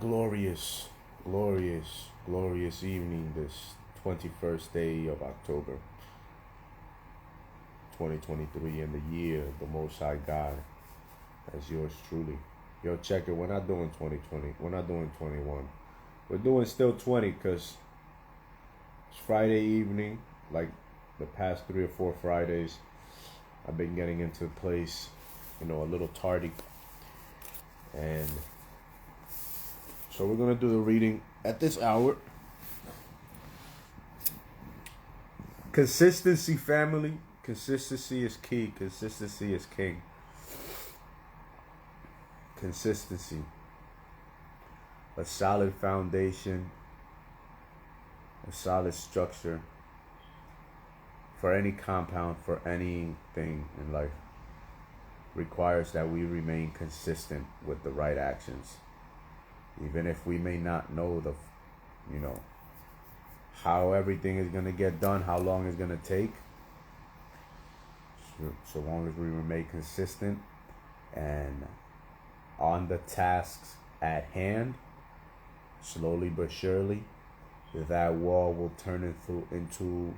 Glorious, glorious, glorious evening this 21st day of October 2023 in the year of the Most High God as yours truly. Yo, check it. We're not doing 2020. We're not doing 21. We're doing still 20 because it's Friday evening. Like the past 3 or 4 Fridays, I've been getting into place, a little tardy. And so we're going to do the reading at this hour. Consistency, family. Consistency is key. Consistency is king. Consistency. A solid foundation. A solid structure for any compound, for anything in life, requires that we remain consistent with the right actions. Even if we may not know how everything is going to get done, how long it's going to take, so long as we remain consistent and on the tasks at hand, slowly but surely, that wall will turn into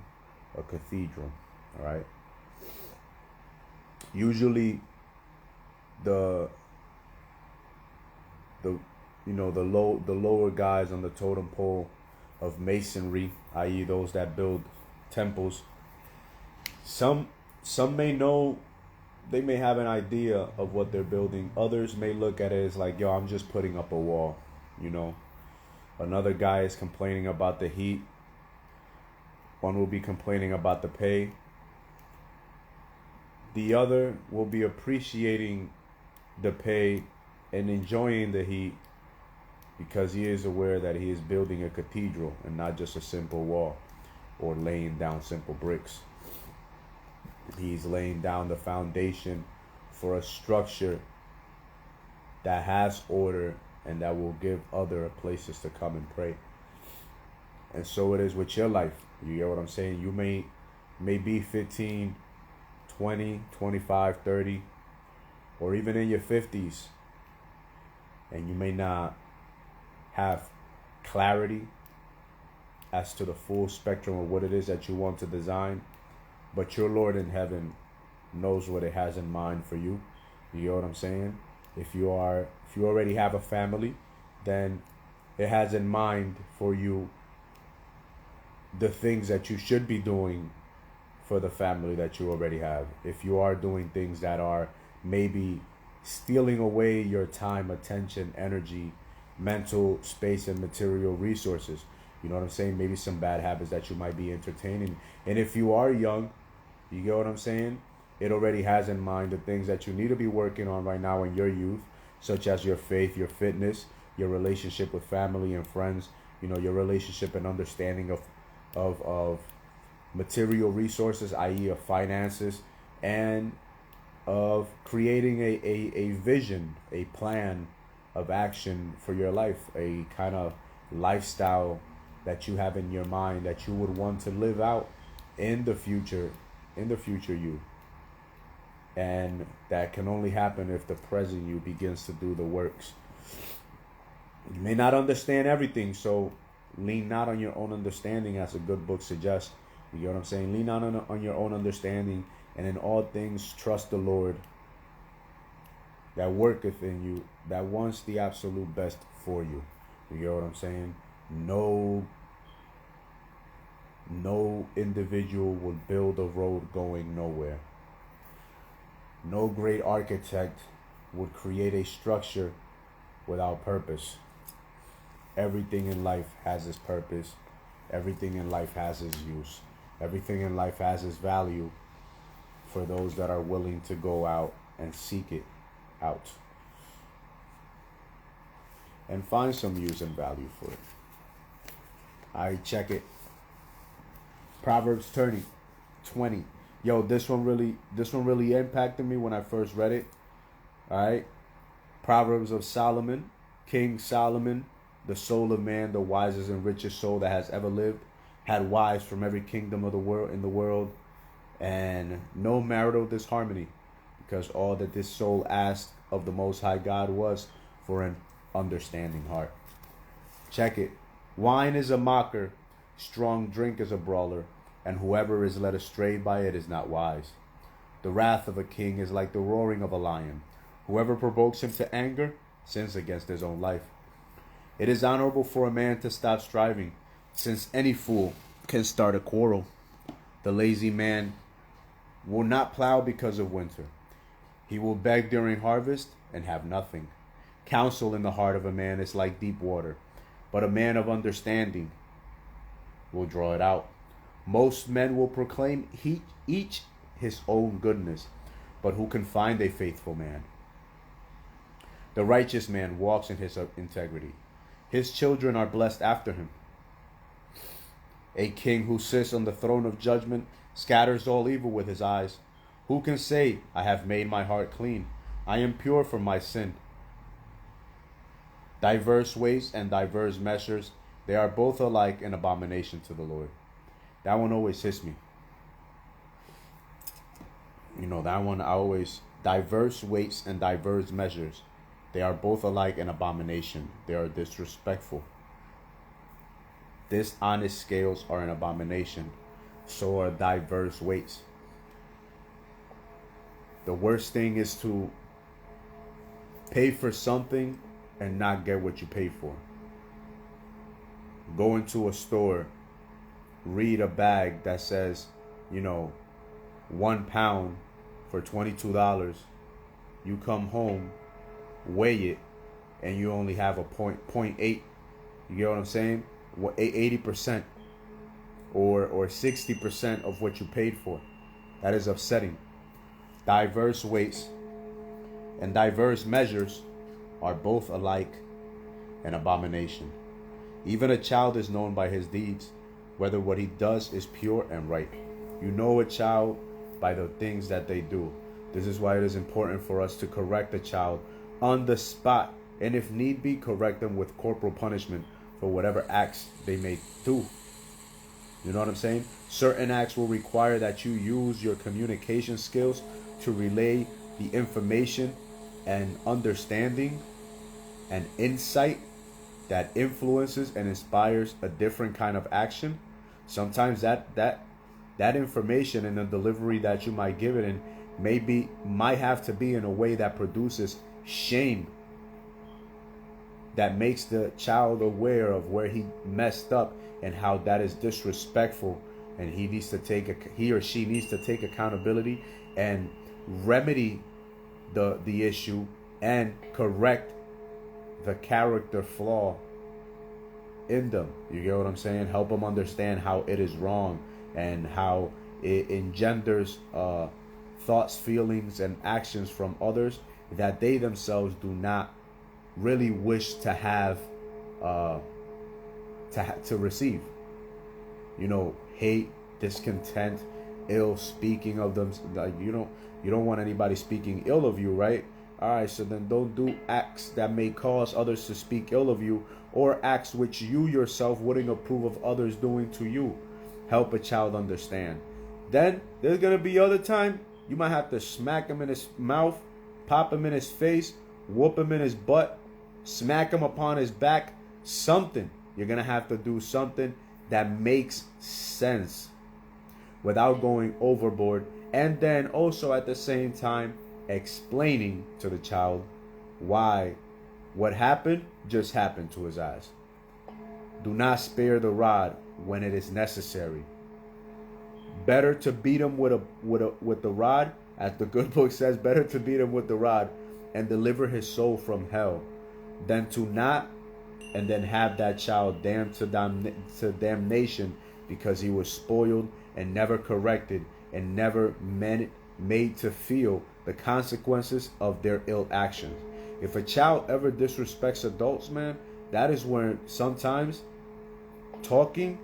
a cathedral. All right. Usually, the lower guys on the totem pole of masonry, i.e., those that build temples, some may know, they may have an idea of what they're building. Others may look at it as like, yo, I'm just putting up a wall. Another guy is complaining about the heat. One will be complaining about the pay. The other will be appreciating the pay and enjoying the heat because he is aware that he is building a cathedral and not just a simple wall or laying down simple bricks. He's laying down the foundation for a structure that has order and that will give other places to come and pray. And so it is with your life. You get what I'm saying? You may be 15, 20, 25, 30, or even in your 50s, and you may not have clarity as to the full spectrum of what it is that you want to design, but your Lord in heaven knows what it has in mind for you. You know what I'm saying? If you already have a family, then it has in mind for you the things that you should be doing for the family that you already have. If you are doing things that are maybe stealing away your time, attention, energy, mental space, and material resources, you know what I'm saying? Maybe some bad habits that you might be entertaining. And if you are young, you get what I'm saying? It already has in mind the things that you need to be working on right now in your youth, such as your faith, your fitness, your relationship with family and friends, your relationship and understanding of material resources, i.e. of finances, and of creating a vision, a plan of action for your life, a kind of lifestyle that you have in your mind that you would want to live out in the future you. And that can only happen if the present you begins to do the works. You may not understand everything, so lean not on your own understanding, as a good book suggests. You get what I'm saying? Lean not on your own understanding, and in all things trust the Lord that worketh in you, that wants the absolute best for you. You get what I'm saying? No individual will build a road going nowhere. No great architect would create a structure without purpose. Everything in life has its purpose. Everything in life has its use. Everything in life has its value for those that are willing to go out and seek it out and find some use and value for it. I check it. Proverbs 20. Yo, this one really impacted me when I first read it. All right. Proverbs of Solomon, King Solomon, the soul of man, the wisest and richest soul that has ever lived, had wives from every kingdom of the world, and no marital disharmony, because all that this soul asked of the Most High God was for an understanding heart. Check it. Wine is a mocker, strong drink is a brawler, and whoever is led astray by it is not wise. The wrath of a king is like the roaring of a lion. Whoever provokes him to anger sins against his own life. It is honorable for a man to stop striving, since any fool can start a quarrel. The lazy man will not plow because of winter. He will beg during harvest and have nothing. Counsel in the heart of a man is like deep water, but a man of understanding will draw it out. Most men will proclaim each his own goodness, but who can find a faithful man? The righteous man walks in his integrity. His children are blessed after him. A king who sits on the throne of judgment scatters all evil with his eyes. Who can say, I have made my heart clean? I am pure from my sin. Diverse ways and diverse measures, they are both alike an abomination to the Lord. That one always hits me. That one I always, diverse weights and diverse measures, they are both alike an abomination. They are disrespectful. Dishonest scales are an abomination. So are diverse weights. The worst thing is to pay for something and not get what you pay for. Go into a store, read a bag that says, 1 pound for $22. You come home, weigh it, and you only have a 0.8. You get what I'm saying? 80% or 60% of what you paid for. That is upsetting. Diverse weights and diverse measures are both alike an abomination. Even a child is known by his deeds, whether what he does is pure and right. You know a child by the things that they do. This is why it is important for us to correct a child on the spot, and if need be, correct them with corporal punishment for whatever acts they may do. You know what I'm saying? Certain acts will require that you use your communication skills to relay the information and understanding and insight that influences and inspires a different kind of action. Sometimes that information and the delivery that you might give it in might have to be in a way that produces shame, that makes the child aware of where he messed up and how that is disrespectful, and he or she needs to take accountability and remedy the issue and correct the character flaw in them. You get what I'm saying? Help them understand how it is wrong and how it engenders thoughts, feelings, and actions from others that they themselves do not really wish to have to receive. Hate, discontent, ill speaking of them. Like, you don't want anybody speaking ill of you, right? All right, so then don't do acts that may cause others to speak ill of you, or acts which you yourself wouldn't approve of others doing to you. Help a child understand. Then there's gonna be other time you might have to smack him in his mouth, pop him in his face, whoop him in his butt, smack him upon his back, something. You're gonna have to do something that makes sense without going overboard, and then also at the same time explaining to the child why what happened just happened to his eyes. Do not spare the rod when it is necessary. Better to beat him with the rod, as the good book says, better to beat him with the rod and deliver his soul from hell than to not, and then have that child damned to damnation because he was spoiled and never corrected and never made to feel the consequences of their ill actions. If a child ever disrespects adults, man, that is when sometimes talking,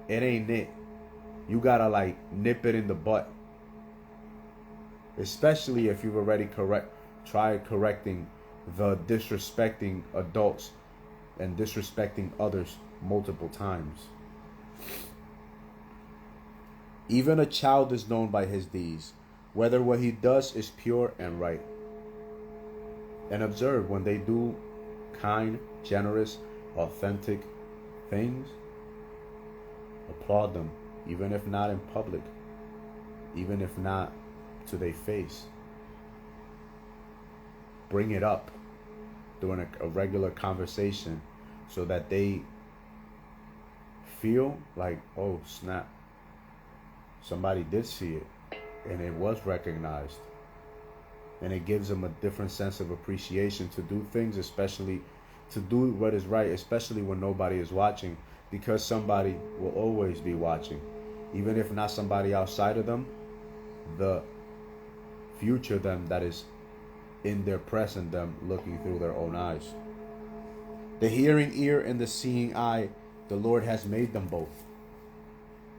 it ain't it. You gotta nip it in the butt. Especially if you've already tried correcting the disrespecting adults and disrespecting others multiple times. Even a child is known by his deeds, whether what he does is pure and right. And observe when they do kind, generous, authentic things, applaud them, even if not in public, even if not to their face. Bring it up during a regular conversation so that they feel like, oh snap, somebody did see it and it was recognized. And it gives them a different sense of appreciation to do things, especially to do what is right, especially when nobody is watching, because somebody will always be watching. Even if not somebody outside of them, the future them that is in their present them looking through their own eyes. The hearing ear and the seeing eye, the Lord has made them both.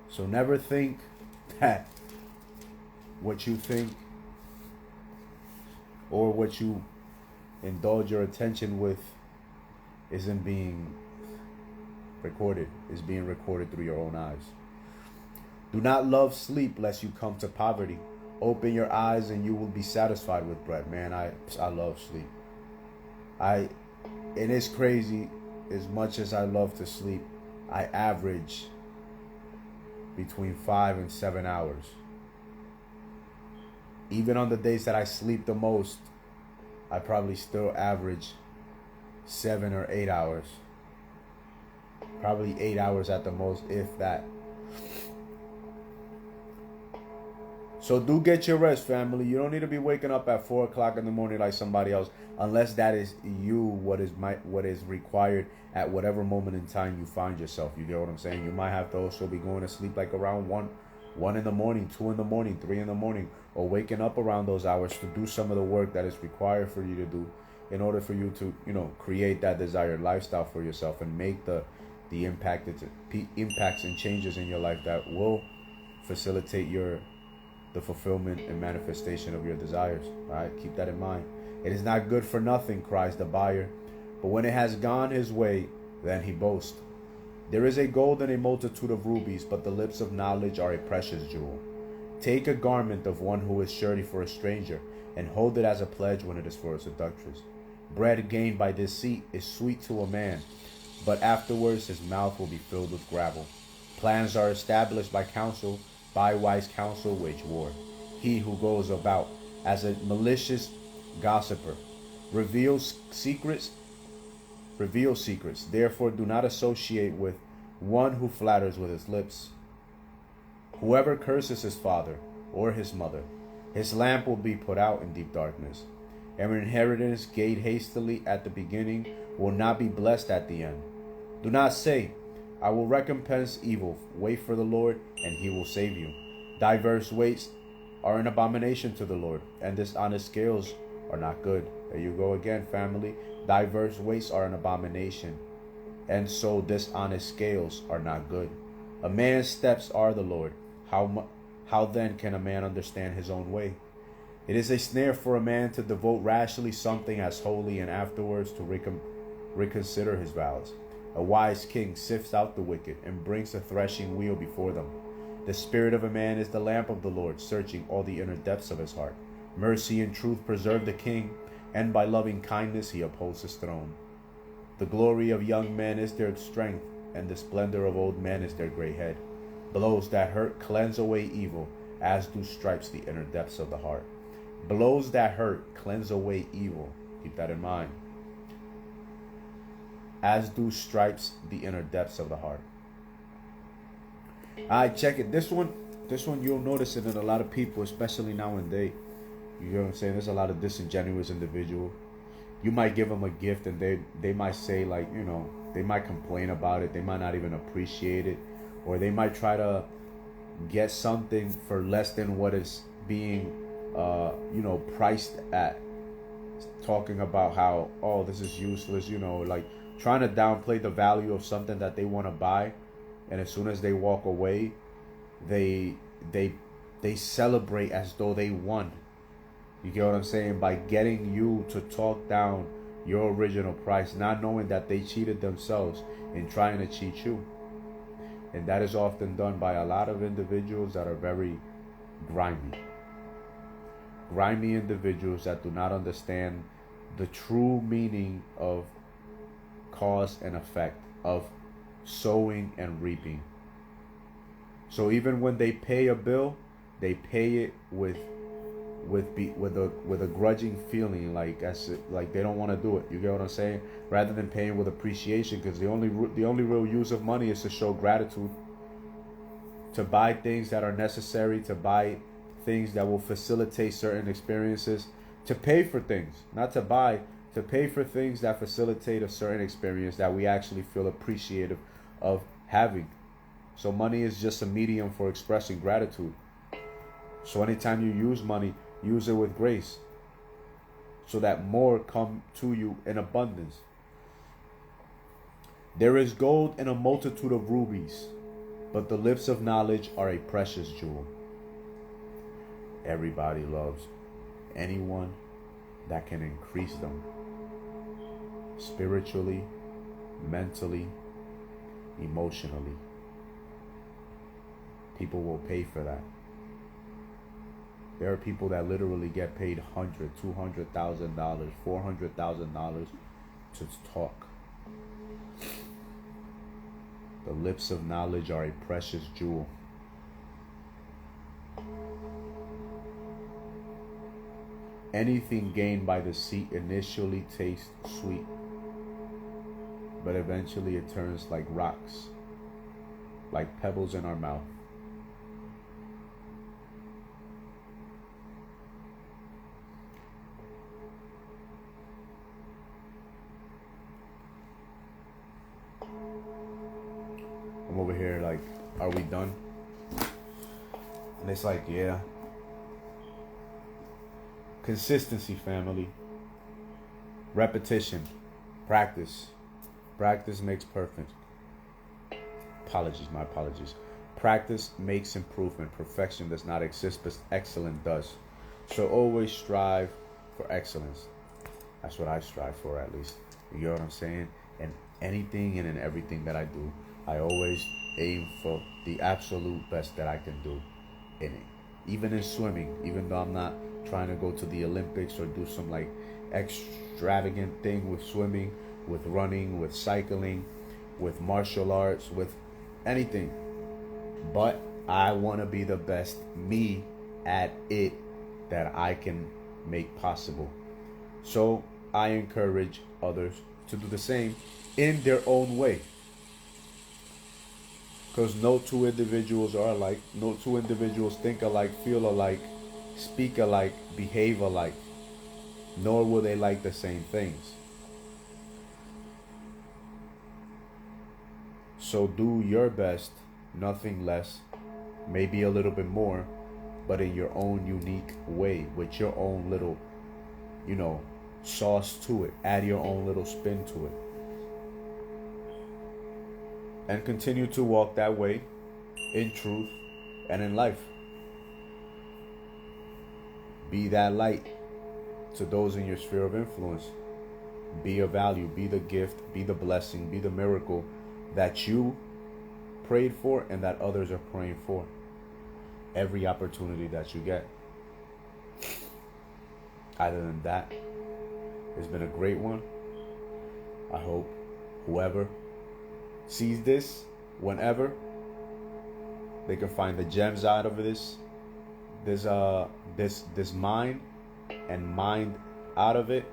So never think that what you think or what you indulge your attention with isn't being recorded, is being recorded through your own eyes. Do not love sleep lest you come to poverty. Open your eyes and you will be satisfied with bread. Man, I love sleep. And it's crazy, as much as I love to sleep, I average between 5 and 7 hours. Even on the days that I sleep the most, I probably still average 7 or 8 hours. Probably 8 hours at the most, if that. So do get your rest, family. You don't need to be waking up at 4 o'clock in the morning like somebody else, unless that is you, what is required at whatever moment in time you find yourself. You get what I'm saying? You might have to also be going to sleep like around 1 in the morning, 2 in the morning, 3 in the morning, or waking up around those hours to do some of the work that is required for you to do in order for you to, create that desired lifestyle for yourself and make the impacts and changes in your life that will facilitate the fulfillment and manifestation of your desires. All right, keep that in mind. It is not good for nothing, cries the buyer, but when it has gone his way, then he boasts. There is a gold and a multitude of rubies, but the lips of knowledge are a precious jewel. Take a garment of one who is surety for a stranger, and hold it as a pledge when it is for a seductress. Bread gained by deceit is sweet to a man, but afterwards his mouth will be filled with gravel. Plans are established by counsel, by wise counsel wage war. He who goes about as a malicious gossiper reveals secrets. Therefore do not associate with one who flatters with his lips. Whoever curses his father or his mother, his lamp will be put out in deep darkness. An inheritance gained hastily at the beginning will not be blessed at the end. Do not say, I will recompense evil. Wait for the Lord, and he will save you. Diverse weights are an abomination to the Lord, and dishonest scales are not good. There you go again, family. Diverse weights are an abomination, and so dishonest scales are not good. A man's steps are the Lord. How then can a man understand his own way? It is a snare for a man to devote rashly something as holy, and afterwards to reconsider his vows. A wise king sifts out the wicked and brings a threshing wheel before them. The spirit of a man is the lamp of the Lord, searching all the inner depths of his heart. Mercy and truth preserve the king, and by loving kindness he upholds his throne. The glory of young men is their strength, and the splendor of old men is their gray head. Blows that hurt cleanse away evil, as do stripes the inner depths of the heart. Blows that hurt cleanse away evil. Keep that in mind. As do stripes the inner depths of the heart. Alright, check it. This one you'll notice it in a lot of people, especially nowadays. You know what I'm saying? There's a lot of disingenuous individuals. You might give them a gift and they might say, like, they might complain about it. They might not even appreciate it. Or they might try to get something for less than what is being, priced at. Talking about how, oh, this is useless, like trying to downplay the value of something that they want to buy. And as soon as they walk away, they celebrate as though they won. You get what I'm saying? By getting you to talk down your original price, not knowing that they cheated themselves in trying to cheat you. And that is often done by a lot of individuals that are very grimy. Grimy individuals that do not understand the true meaning of cause and effect of sowing and reaping. So even when they pay a bill, they pay it with a grudging feeling, like like they don't want to do it. You get what I'm saying? Rather than paying with appreciation, because the only real use of money is to show gratitude, to buy things that are necessary, to buy things that will facilitate certain experiences, to pay for things, not to buy, to pay for things that facilitate a certain experience that we actually feel appreciative of having. So money is just a medium for expressing gratitude. So anytime you use money, use it with grace, so that more come to you in abundance. There is gold in a multitude of rubies, but the lips of knowledge are a precious jewel. Everybody loves anyone that can increase them spiritually, mentally, emotionally. People will pay for that. There are people that literally get paid $100,000, $200,000, $400,000 to talk. The lips of knowledge are a precious jewel. Anything gained by deceit initially tastes sweet, but eventually it turns like rocks, like pebbles in our mouth. I'm over here like, are we done? And it's like, yeah. Consistency, family. Repetition. Practice. Practice makes perfect. My apologies. Practice makes improvement. Perfection does not exist, but excellence does. So always strive for excellence. That's what I strive for, at least. You know what I'm saying? And anything and in everything that I do, I always aim for the absolute best that I can do in it. Even in swimming, even though I'm not trying to go to the Olympics or do some like extravagant thing with swimming, with running, with cycling, with martial arts, with anything. But I want to be the best me at it that I can make possible. So I encourage others to do the same in their own way. Because no two individuals are alike. No two individuals think alike, feel alike, speak alike, behave alike. Nor will they like the same things. So do your best, nothing less, maybe a little bit more, but in your own unique way, with your own little, sauce to it. Add your own little spin to it. And continue to walk that way in truth and in life. Be that light to those in your sphere of influence. Be a value, be the gift, be the blessing, be the miracle that you prayed for and that others are praying for. Every opportunity that you get. Other than that, it's been a great one. I hope whoever sees this, whenever, they can find the gems out of this mind, and mind out of it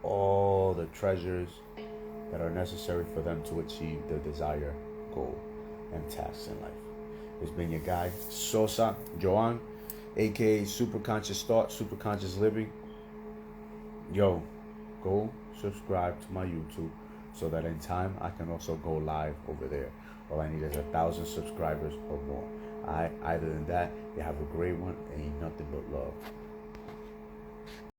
all the treasures that are necessary for them to achieve their desired goal and tasks in life. It's been your guy Sosa Joan, aka Super Conscious Thought, Super Conscious Living. Yo, go subscribe to my YouTube, so that in time I can also go live over there. All I need is 1,000 subscribers or more. Other than that, you have a great one. Ain't nothing but love.